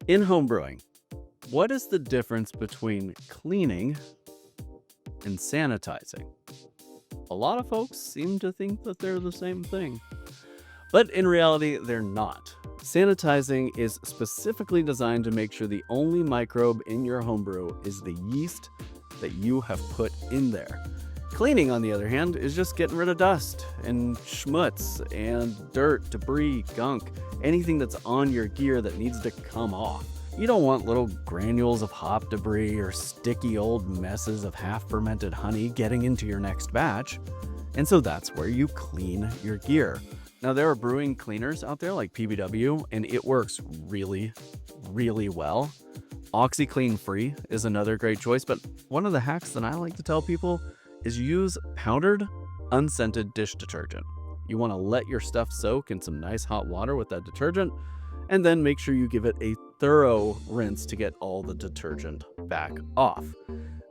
In homebrewing, what is the difference between cleaning and sanitizing? A lot of folks seem to think that they're the same thing, but in reality, they're not. Sanitizing is specifically designed to make sure the only microbe in your homebrew is the yeast that you have put in there. Cleaning, on the other hand, is just getting rid of dust and schmutz and dirt, debris, gunk, anything that's on your gear that needs to come off. You don't want little granules of hop debris or sticky old messes of half-fermented honey getting into your next batch, and so that's where you clean your gear. Now, there are brewing cleaners out there like PBW, and it works really, really well. OxyClean Free is another great choice, but one of the hacks that I like to tell people is use powdered, unscented dish detergent. You want to let your stuff soak in some nice hot water with that detergent, and then make sure you give it a thorough rinse to get all the detergent back off.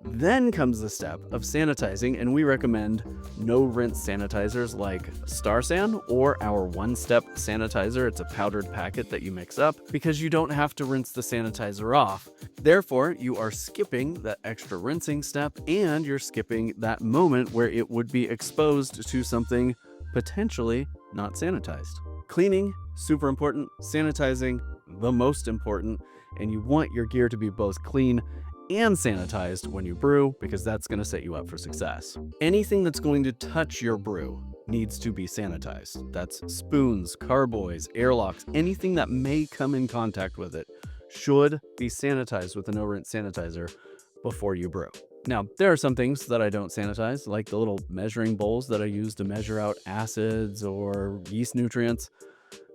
Then comes the step of sanitizing, and we recommend no rinse sanitizers like Star San or our one-step sanitizer. It's a powdered packet that you mix up because you don't have to rinse the sanitizer off. Therefore, you are skipping that extra rinsing step, and you're skipping that moment where it would be exposed to something potentially not sanitized. Cleaning, super important. Sanitizing, the most important. And you want your gear to be both clean and sanitized when you brew, because that's going to set you up for success. Anything that's going to touch your brew needs to be sanitized. That's spoons, carboys, airlocks, anything that may come in contact with it should be sanitized with a no-rinse sanitizer before you brew. Now, there are some things that I don't sanitize, like the little measuring bowls that I use to measure out acids or yeast nutrients.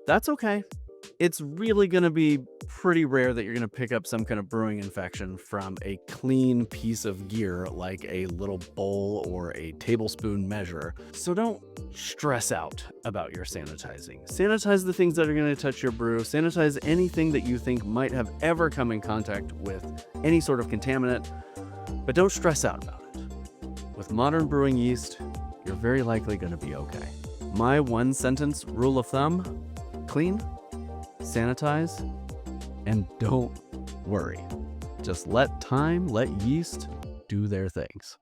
That's okay. It's really going to be pretty rare that you're going to pick up some kind of brewing infection from a clean piece of gear like a little bowl or a tablespoon measure. So don't stress out about your sanitizing. Sanitize the things that are going to touch your brew. Sanitize anything that you think might have ever come in contact with any sort of contaminant, but don't stress out about it. With modern brewing yeast, you're very likely going to be okay. My one sentence rule of thumb: clean, sanitize, and don't worry. Just let time, let yeast do their things.